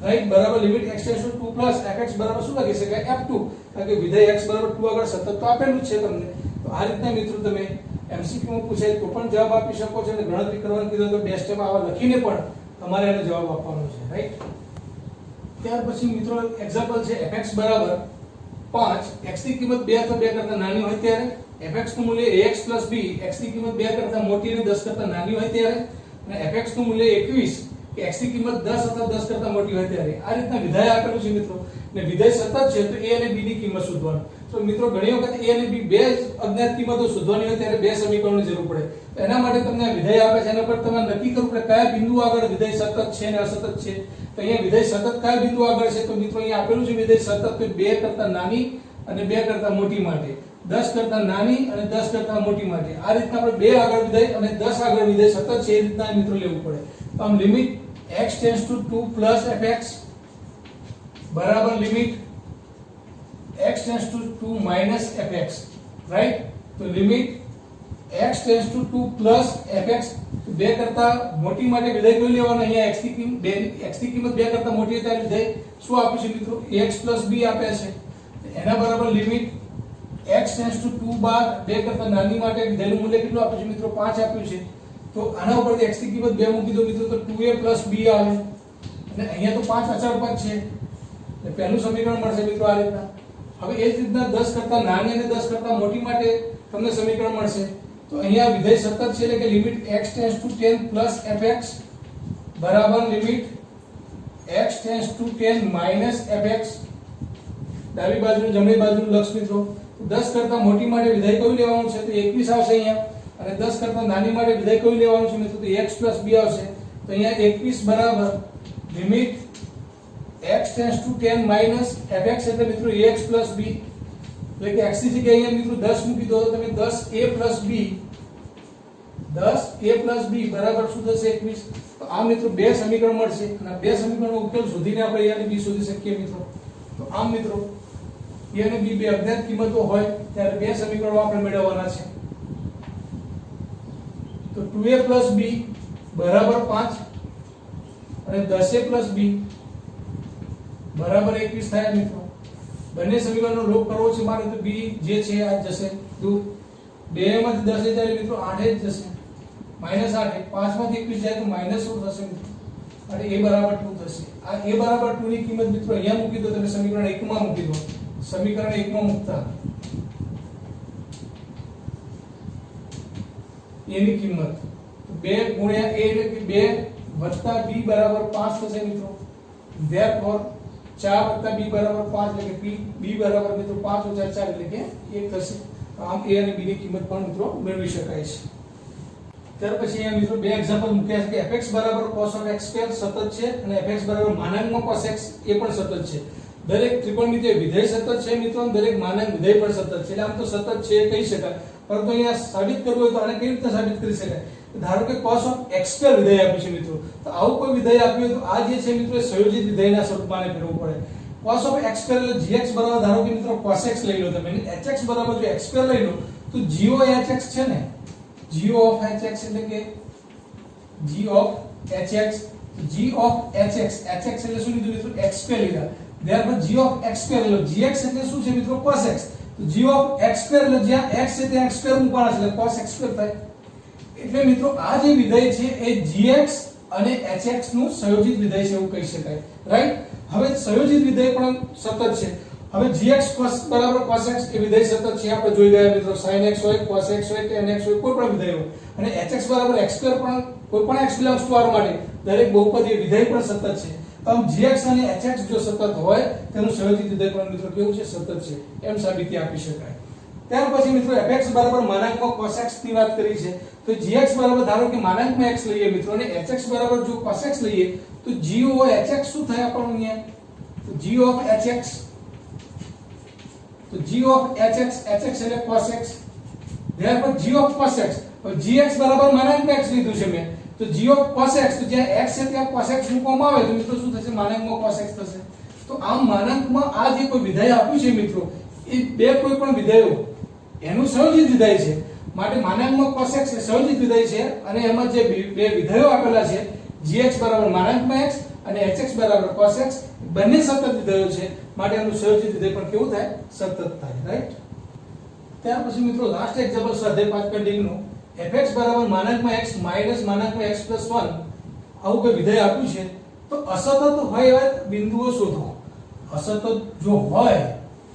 right, બરાબર limit x tends to 2 plus fx બરાબર શું લખી શકાય, f2, કારણ કે વિધેય x બરાબર 2 આગળ સતત તો આપેલું જ છે તમને. તો આ રીતના મિત્રો તમે MCQ માં પૂછાય તો પણ જવાબ આપી શકો છો, અને ગણતરી કરવાનું કીધું તો બે સ્ટેપ આવા લખીને પણ તમારે એનો જવાબ આપવાનો છે, રાઈટ. ત્યાર પછી મિત્રો એક્ઝામ્પલ છે fx બરાબર 5, x ની કિંમત 2 અથવા 2 કરતા નાની હોય ત્યારે, fx નું મૂલ્ય ax b, x ની કિંમત 2 કરતા મોટી અને 10 કરતા નાની હોય ત્યારે, અને fx નું મૂલ્ય 21 કે x ની કિંમત 10 અથવા 10 કરતા મોટી હોય ત્યારે. આ રીતના વિધેય આપેલું છે મિત્રો, ને વિધેય સતત છે તો a અને b ની કિંમત શોધવાની. તો મિત્રો ઘણી વખત a અને b બે અજ્ઞાત કિંમતો શોધવાની હોય ત્યારે બે સમીકરણોની જરૂર પડે. તો એના માટે તમને આ વિધેય આપે છે, એના પર તમારે નક્કી કરવું પડે કયા બિંદુ આગળ વિધેય સતત છે અને અસતત છે. તો અહીંયા વિધેય સતત કયા બિંદુ આગળ છે, તો મિત્રો અહીંયા આપેલું છે વિધેય સતત તો 2 કરતા નાની અને 2 કરતા મોટી માટે, 10 કરતા નાની અને 10 કરતા મોટી માટે. આ રીતના આપણે 2 આગળ વિધેય અને 10 આગળ વિધેય સતત છે એ રીતના મિત્રો લેવું પડે. તો આમ limit x tends to 2 plus fx બરાબર limit x tends to 2 minus fx, right. તો limit x tends to 2 plus fx, 2 કરતા મોટી માટે વિધેય કોઈ લેવાનું, અહીંયા x ની કિંમત 2 કરતા મોટી હોય ત્યારે વિધેય શું આપ્યું છે મિત્રો, ax b આપ્યા છે. એના બરાબર લિમિટ x ટેન્ડ્સ ટુ 2 બાર, 2 કરતા નાની માટે વિધેયનું મૂલ્ય કેટલું આપ્યું છે મિત્રો, 5 આપ્યું છે. તો આના ઉપરથી x ની કિંમત 2 મૂકી દો મિત્રો, તો 2a b આવે, અને અહીંયા તો 5 અચળ પદ છે એટલે પહેલું સમીકરણ મળશે મિત્રો આ રીતના. હવે એ જ રીતના 10 કરતા નાની અને 10 કરતા મોટી માટે તમને સમીકરણ મળશે. તો અહીંયા વિધેય સતત છે એટલે કે limit x tends two 10 plus fx બરાબર limit x tends two 10 minus fx. ડાબી બાજુ જમણી બાજુ લક્ષ મિત્રો. 10 કરતા મોટી માટે વિધેય કયું લેવાનું છે, તો 21 આવશે અહીંયા, અને 10 કરતા નાની માટે વિધેય કયું લેવાનું છે મિત્રો, તો x b આવશે. તો અહીંયા 21 બરાબર limit x tends two 10 minus fx એટલે મિત્રો ax b, એટલે કે x ની જગ્યાએ અહીંયા મિત્રો 10 મૂકી દો તો તમે 10a b બરાબર શું થશે, 21. તો આ મિત્રો બે સમીકરણ મળશે, અને બે સમીકરણનો ઉકેલ શોધીને આપણે a અને b શોધી શકીએ મિત્રો. તો આમ મિત્રો a અને b બે અજ્ઞાત કિંમતો હોય ત્યારે બે સમીકરણો આપણે મેળવવાના છે. તો 2a b બરાબર 5 અને 10a b બરાબર 21 થાય મિત્રો. બંને સમીકરણનો લોપ કરવો છે મારે, તો b જે છે આ જશે દૂર, 2 માંથી 10 જાય મિત્રો 8 જ જશે, -8, 5 માંથી 21 જાય તો -16 થશે મિત્રો, અને a બરાબર 2 થશે. આ a બરાબર 2 ની કિંમત મિત્રો અહીંયા મૂકી દો, તમે સમીકરણ 1 માં મૂકી દો. સમીકરણ 1 માં મૂકતા a ની કિંમત 2 ગુણ્યા a એટલે કે 2 વત્તા b બરાબર 5 થશે મિત્રો. ધેરફોર 4 વત્તા b બરાબર 5 એટલે કે b બરાબર મિત્રો 5 ઓછા 4 એટલે કે 1 થશે. આમ a અને b ની કિંમત પણ મિત્રો મેળવી શકાય છે. ત્યાર પછી અહીંયા મિત્રો બે એક્ઝામ્પલ મૂક્યા છે કે fx બરાબર cos of x સ્ક્વેર સતત છે, અને fx બરાબર માનાંકમાં cos x એ પણ સતત છે. દરેક ત્રિકોણમિતિય વિધેય સતત છે મિત્રો, અને દરેક માનાંક વિધેય પણ સતત છે. એટલે આમ તો સતત છે કહી શકાય, પરંતુ અહીંયા સાબિત કરવું હોય તો આને કેવી રીતે સાબિત કરી શકાય. ધારો કે cos of x સ્ક્વેર વિધેય આપ્યું છે મિત્રો, તો આવું કોઈ વિધેય આપ્યું હોય તો આ જે છે મિત્રો એ સંયોજિત વિધેયના સ્વરૂપમાં આને ફેરવવું પડે. cos of x સ્ક્વેર એટલે gx બરાબર ધારો કે મિત્રો cos x લઈ લો તમે, અને hx બરાબર જો x સ્ક્વેર લઈ લો તો g of hx છે ને, g of hx એટલે કે g of hx, g of hx, hx એટલે શું લીધું મિત્રો, x સ્ક્વેર લીધા, ત્યારબાદ g of x સ્ક્વેર એટલે gx એટલે શું છે મિત્રો cos x, તો g of x સ્ક્વેર એટલે જ્યાં x છે ત્યાં x સ્ક્વેર મૂકવાના છે એટલે cos x સ્ક્વેર થાય. એટલે મિત્રો આ જે વિધેય છે એ gx અને hx નું સંયોજિત વિધેય છે એવું કહી શકાય, રાઈટ. હવે સંયોજિત વિધેય પણ સતત છે. હવે gx બરાબર cos x એ વિધેય સતત છે આપણે જોઈ ગયા મિત્રો. sin x હોય, cos x હોય, tan x હોય, કોઈ પણ વિધેય હોય. અને hx બરાબર x સ્ક્વેર પણ કોઈ પણ x belongs to r માટે દરેક બહુપદી વિધેય પણ સતત છે. આમ gx અને hx જો સતત હોય તેનું સંયોજિત વિધેય પણ મિત્રો કેવું છે સતત છે એમ સાબિતી આપી શકાય. ત્યાર પછી મિત્રો fx બરાબર માનાંકમાં cos x ની વાત કરી છે, તો gx બરાબર ધારો કે માનાંકમાં x લઈએ મિત્રો અને hx બરાબર જો cos x લઈએ તો g over hx શું થાય આપણને અહીંયા, તો g of hx, તો g of hx, hx એટલે cos x, ત્યારબાદ g of cos x, હવે gx બરાબર માનાંકમાં x લીધું છે મેં, તો g of cos x, તો જ્યાં x છે ત્યાં cos x મૂકવામાં આવે તો મિત્રો શું થશે માનાંકમાં cos x થશે. તો આમ માનાંકમાં આ જે કોઈ વિધેય આપ્યું છે મિત્રો એ બે કોઈ પણ વિધેયો એનું સંયોજિત વિધેય છે માટે માનાંકમાં cos x એ સંયોજિત વિધેય છે અને એમાં જે બે વિધેયો આપેલા છે gx બરાબર માનાંકમાં x અને hx બરાબર cos x બંને સતત વિધેયો છે માટે એનું સંયોજિત વિધેય પણ કેવું થાય સતત થાય, રાઈટ. ત્યાર પછી મિત્રો લાસ્ટ એક્ઝામ્પલ સ્વાધ્યાય 5.1 નું fx બરાબર માનાંકમાં x માઈનસ માનાંકમાં x + 1 આવું કોઈ વિધેય આપ્યું છે તો અસતત હોય એવા બિંદુઓ શોધો. અસતત જો હોય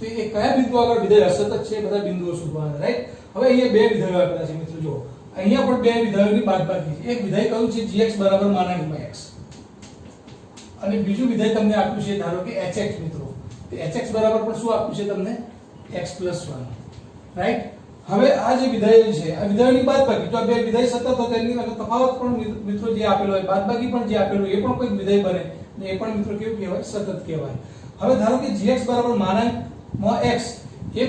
તો એ કયા બિંદુ આગળ વિધેય અસતત છે બધા બિંદુઓ શોધવાના, રાઈટ. હવે અહીંયા બે વિધેયો આપેલા છે મિત્રો જો અહીંયા પણ બે વિધેયોની બાદબાકી છે. એક વિધેય કયું છે gx બરાબર માનાંકમાં x અને બીજું વિધેય તમને આપ્યું છે ધારો કે hx મિત્રો, તો hx બરાબર પણ શું આપ્યું છે તમને x + 1, રાઈટ. હવે આ જે વિધેય છે આ વિધેયની બાદબાકી, જો આ બે વિધેય સતત હોય તેની અંદર તફાવત પણ મિત્રો જે આપેલો હોય બાદબાકી પણ જે આપેલું એ પણ કોઈ વિધેય બને ને એ પણ મિત્રો કેવું કહેવાય સતત કહેવાય. હવે ધારો કે gx બરાબર માનાંકમાં x એ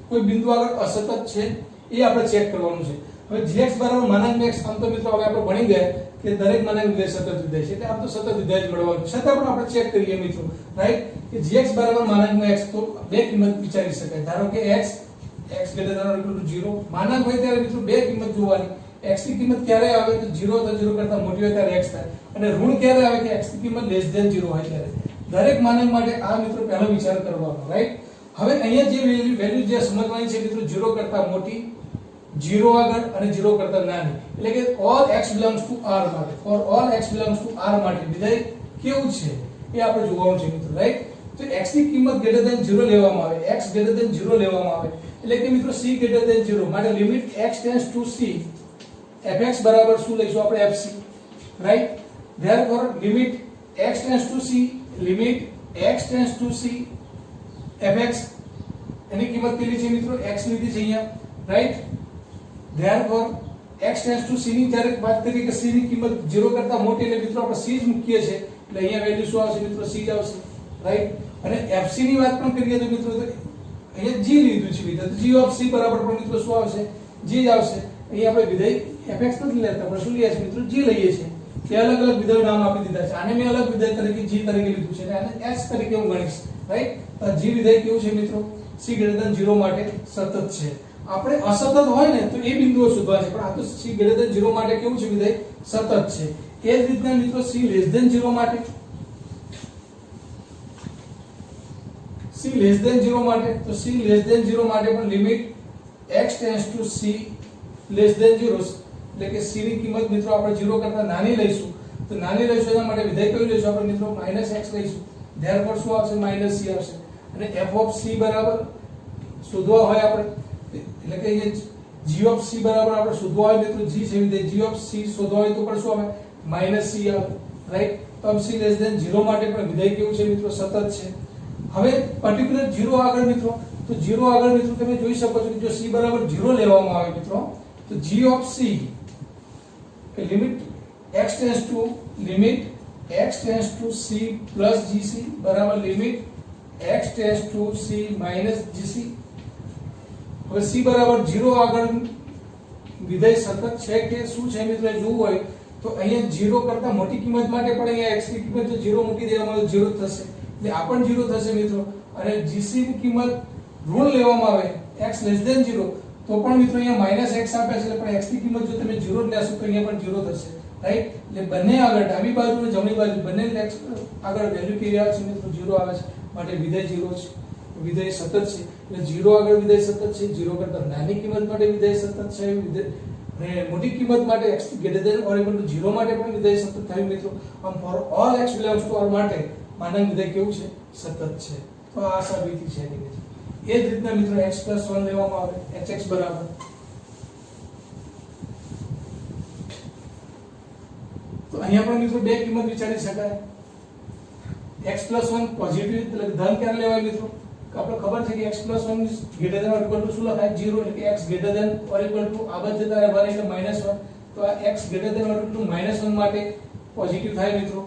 કોઈ બિંદુ આગળ અસતત છે એ આપણે ચેક કરવાનું છે. હવે gx બરાબર માનાંકમાં x આમ તો મિત્રો હવે આપણે ભણી ગયા કે દરેક માનાંક વિધેય સતત વિધેય છે એટલે આમ તો સતત વિધેય જ મળવાનું છે, છતાં પણ આપણે ચેક કરીએ મિત્રો, રાઈટ, કે gx બરાબર માનાંકમાં x તો બે કિંમત વિચારી શકાય. ધારો કે x > 0 માનાંક હોય ત્યારે મિત્રો બે કિંમત જોવાની. x ની કિંમત ક્યારે આવે તો 0 તો 0 કરતા મોટી હોય ત્યારે x થાય અને ઋણ ક્યારે આવે કે x ની કિંમત <0 હોય ત્યારે. દરેક માનાંક માટે આ મિત્રો પહેલો વિચાર કરવાનો, રાઈટ. હવે અહીંયા જે વેલ્યુ જે સમજવાની છે મિત્રો 0 કરતા મોટી, 0 આગળ અને 0 કરતા નાની, એટલે કે all x belongs to r માટે, for all x belongs to r માટે વિધેય કેવું છે એ આપણે જોવાનું છે મિત્રો, રાઈટ. તો x ની કિંમત <0 લેવામાં આવે, x <0 લેવામાં આવે એટલે કે મિત્રો c <0 માટે limit x tends to c fx બરાબર શું લઈશું આપણે fc, right. Therefore limit x tends to c, limit x tends to c fx એની કિંમત કેટલી છે મિત્રો x લીધી છે અહીંયા, right. Therefore x tends to c ની જ્યારે વાત કરીએ કે c ની કિંમત 0 કરતા મોટી એટલે મિત્રો આપણે c જ મૂકીએ છીએ એટલે અહીંયા વેલ્યુ શું આવશે મિત્રો c જ આવશે, રાઈટ. અને fc ની વાત પણ કરીએ તો મિત્રો અહીંયા g લીધું છે વિધેય, તો g of c બરાબર પણ મિત્રો શું આવશે g જ આવશે. અહીંયા આપણે વિધેય fx નથી લેતા આપણે શું લઈએ છીએ મિત્રો g લઈએ છીએ. તે અલગ અલગ વિધેય નામ આપી દીધા છે. આને મેં અલગ વિધેય તરીકે g તરીકે લીધું છે અને આને s તરીકે હું ગણીશ, રાઈટ. તો g વિધેય કેવું છે મિત્રો c < 0 માટે સતત છે. આપણે અસતત હોય ને તો એ બિંદુઓ શોધવા છે પણ આ તો c < 0 માટે કેવું છે વિધેય સતત છે. એ જ રીતના મિત્રો c < 0 માટે, c < 0 માટે તો c < 0 માટે પણ limit x tends to c < 0 એટલે કે c ની કિંમત મિત્રો આપણે 0 કરતા નાની લઈશું, તો નાની લઈશું એના માટે વિધેય કયું લઈશું આપણે મિત્રો -x લઈશું. ધેરફોર શું આવશે -c આવશે અને f of c બરાબર શોધવા હોય આપણે એટલે કે એ g of c બરાબર આપણે શોધવા હોય મિત્રો g છે વિધેય g of c શોધવા હોય તો પણ શું આવે -c આવે, રાઈટ. તો c < 0 માટે પણ વિધેય કેવું છે મિત્રો સતત છે. હવે પર્ટિક્યુલર 0 આગળ મિત્રો, તો 0 આગળ મિત્રો તમે જોઈ શકો છો કે જો c બરાબર 0 લેવામાં આવે મિત્રો તો g of c કે limit x tends to c plus gc બરાબર limit x tends to c minus gc. હવે c બરાબર 0 આગળ વિધેય સતત છે કે શું છે મિત્રો જોવું હોય તો અહીંયા 0 કરતા મોટી કિંમત માટે પણ અહીંયા x ની કિંમત જો 0 મૂકી દેવામાં આવે 0 થશે એટલે આ પણ 0 થશે મિત્રો. અને gc ની કિંમત ઋણ લેવામાં આવે x < 0 તો પણ મિત્રો અહીંયા -x આપે છે એટલે પણ x ની કિંમત જો તમે 0 લેશો તો અહીંયા પણ 0 થશે, રાઈટ. એટલે બંને આગળ ડાબી બાજુ અને જમણી બાજુ બંને x આગળ વેલ્યુ કેવી આવે છે મિત્રો 0 આવે છે માટે વિધેય 0 છે, વિધેય સતત છે એટલે 0 આગળ વિધેય સતત છે, 0 કરતા નાની કિંમત માટે વિધેય સતત છે, અને મોટી કિંમત માટે x greater or equal to 0 માટે પણ વિધેય સતત થયું મિત્રો. આમ for all x belongs to r માટે માનાંક વિધેય કેવું છે? સતત છે. તો આ સાબિતી છે એની. એ જ રીતના મિત્રો x + 1 લેવામાં આવે, hx બરાબર તો અહીંયા પણ મિત્રો બે કિંમત વિચારી શકાય. x + 1 પોઝિટિવ એટલે ધન ક્યારે લેવાય મિત્રો? આપણે ખબર છે કે x + 1 is greater than or equal to શું લખાય? 0 એટલે કે x greater than or equal to આ બાજુ જતા રહે 1 એટલે -1. તો આ x greater than or equal to -1 માટે પોઝિટિવ થાય મિત્રો.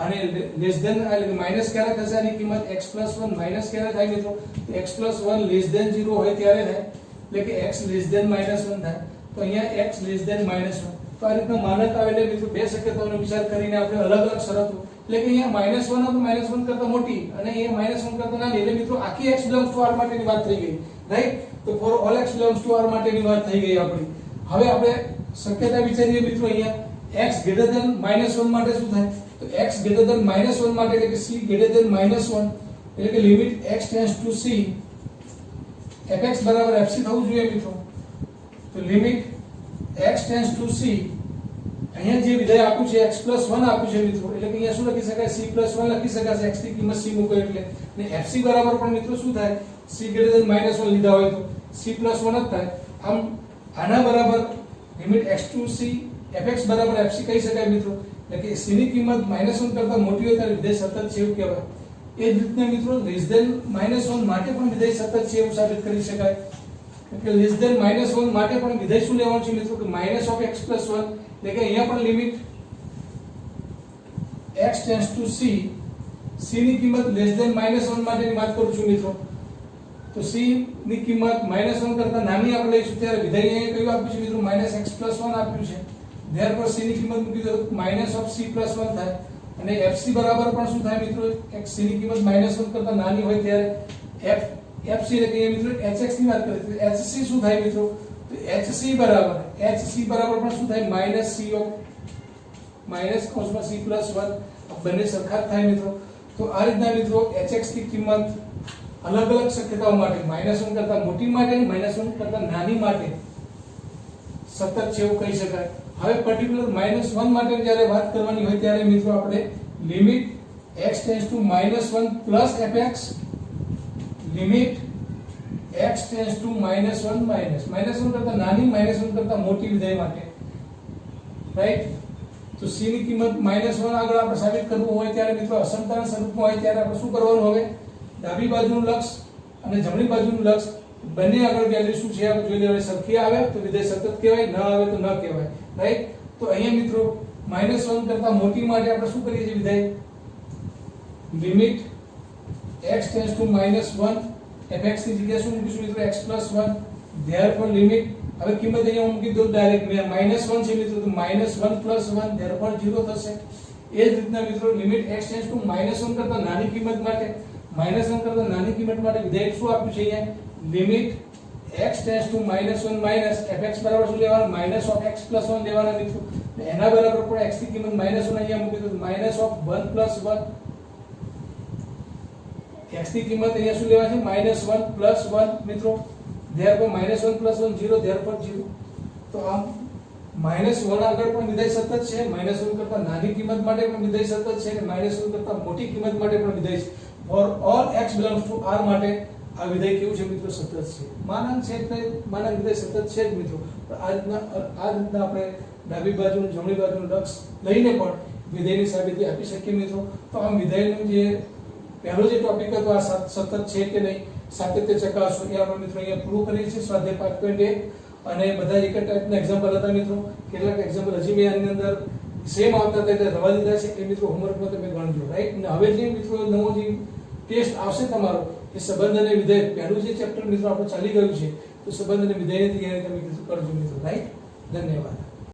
અને લેસ ધેન એટલે કે માઈનસ ક્યારે થશે આની કિંમત? x + 1 માઈનસ ક્યારે થાય મિત્રો? તો x + 1 લેસ ધેન 0 હોય ત્યારે થાય, એટલે કે x લેસ ધેન -1 થાય. તો અહીંયા x લેસ ધેન -1. તો આ રીતના માનક આવે એટલે મિત્રો બે શક્યતાઓનો વિચાર કરીને આપણે અલગ અલગ શરતો, એટલે કે અહીંયા -1 તો -1 કરતા મોટી અને અહીંયા -1 કરતા નાની, એટલે મિત્રો આખી x belongs to r માટેની વાત થઈ ગઈ, રાઈટ? તો for all x belongs to r માટેની વાત થઈ ગઈ આપણી. હવે આપણે શક્યતા વિચારીએ મિત્રો. અહીંયા x greater than -1 માટે શું થાય? તો x greater than -1 માટે એટલે કે c greater than -1 એટલે કે limit x tends to c fx બરાબર fc થવું જોઈએ મિત્રો. તો limit x tends to c અહીંયા જે વિધેય આપ્યું છે x + 1 આપ્યું છે મિત્રો, એટલે કે અહીંયા શું લખી શકાય? c + 1 લખી શકાય. x ની કિંમત c મૂકો એટલે, અને fc બરાબર પણ મિત્રો શું થાય? c greater than -1 લીધા હોય તો c + 1 જ થાય. આમ આના બરાબર limit x to c fx બરાબર fc કહી શકાય મિત્રો. એટલે કે c ની કિંમત -1 કરતા મોટી હોય ત્યારે વિધેય સતત છે એવું કહેવાય. એ જ રીતના મિત્રો લેસ ધેન -1 માટે પણ વિધેય સતત છે એવું સાબિત કરી શકાય. એટલે લેસ ધેન -1 માટે પણ વિધેય શું લેવાનું છે મિત્રો? કે -(x + 1) એટલે કે અહીંયા પણ limit x tends to c, c ની કિંમત લેસ ધેન -1 માટેની વાત કરું છું મિત્રો. તો c ની કિંમત -1 કરતા નાની આપણે લઈશું ત્યારે વિધેય અહીંયા કયું આપ્યું છે મિત્રો? -x + 1 આપ્યું છે. ધેરફોર c ની કિંમત મૂકી દો -(c + 1) થાય. અને fc બરાબર પણ શું થાય મિત્રો? x c ની કિંમત -1 કરતા નાની હોય ત્યારે fc એટલે કે મિત્રો hx ની વાત કરીએ તો hc શું થાય મિત્રો? તો hc બરાબર પણ શું થાય? -c + 1 બંને સરખા જ થાય મિત્રો. તો આ રીતના મિત્રો hx ની કિંમત અલગ અલગ શક્યતાઓ માટે -1 કરતા મોટી માટે અને -1 કરતા નાની માટે સતત છે એવું કહી શકાય. હવે પર્ટિક્યુલર -1 માટે જ્યારે વાત કરવાની હોય ત્યારે મિત્રો આપણે limit x tends two -1 plus fx, limit x tends two -1 -1 કરતા નાની -1 કરતા મોટી વિધેય માટે, રાઈટ? તો c ની કિંમત -1 આગળ આપણે સાબિત કરવું હોય ત્યારે મિત્રો અસમતાના સ્વરૂપમાં હોય ત્યારે આપણે શું કરવાનું? હવે ડાબી બાજુનું લક્ષ અને જમણી બાજુનું લક્ષ બંને આગળ વેલ્યુ શું છે આપણે જોઈ લેવાની. સરખી આવે તો વિધેય સતત કહેવાય, ન આવે તો ન કહેવાય, રાઈટ? તો અહીંયા મિત્રો -1 કરતા મોટી માટે આપણે શું કરીએ છીએ? વિધેય limit x tends two -1 fx ની જગ્યાએ શું મૂકીશું મિત્રો? x + 1. ધેરફોર લિમિટ, હવે કિંમત અહીંયા મૂકી દો ડાયરેક્ટ, -1 છે મિત્રો તો -1 + 1 ધેરફોર 0 થશે. એ જ રીતના મિત્રો લિમિટ x ટેન્ડ્સ ટુ -1 કરતા નાની કિંમત માટે વિધેય શું આપ્યું છે અહીંયા? Limit x tends two -1 fx બરાબર શું લેવાનું? -(x + 1) લેવાના મિત્રો. એના બરાબર પણ x ની કિંમત -1 અહીંયા મૂકી દો -(1 + 1) x ની કિંમત અહીંયા શું લેવાની છે? -(1 + 1) મિત્રો. Therefore -(1 + 1) 0, therefore 0. તો આમ -1 આગળ પણ વિધેય સતત છે, -1 કરતા નાની કિંમત માટે પણ વિધેય સતત છે, અને -1 કરતા મોટી કિંમત માટે પણ વિધેય છે. For all x belongs to r માટે આ વિધેય કેવું છે મિત્રો? સતત છે. માનાંક છે એટલે માનાંક વિધેય સતત છે જ મિત્રો. આ રીતના આપણે ડાબી બાજુનું જમણી બાજુનું લક્ષ લઈને પણ વિધેયની સાબિતી આપી શકીએ મિત્રો. તો આમ વિધેયનું જે પહેલો જે ટોપિક હતો આ સતત છે કે નહીં, સાતત્ય ચકાસવું, એ આપણે મિત્રો અહીંયા પૂરું કરીએ છીએ સ્વાધ્યાય 5.1. અને બધા એક જ ટાઈપના એક્ઝામ્પલ હતા મિત્રો. કેટલાક એક્ઝામ્પલ હજી મેં આની અંદર સેમ આવતા હતા એટલે રવા દીધા છે. એ મિત્રો હોમવર્કમાં તમે ગણજો, રાઈટ? અને હવે જે મિત્રો નવો જે ટેસ્ટ આવશે તમારો એ સંબંધ અને વિધેય, પહેલું જે ચેપ્ટર મિત્રો આપણું ચાલી ગયું છે, તો સંબંધ અને વિધેયની તૈયારી તમે કરજો મિત્રો, રાઈટ? ધન્યવાદ.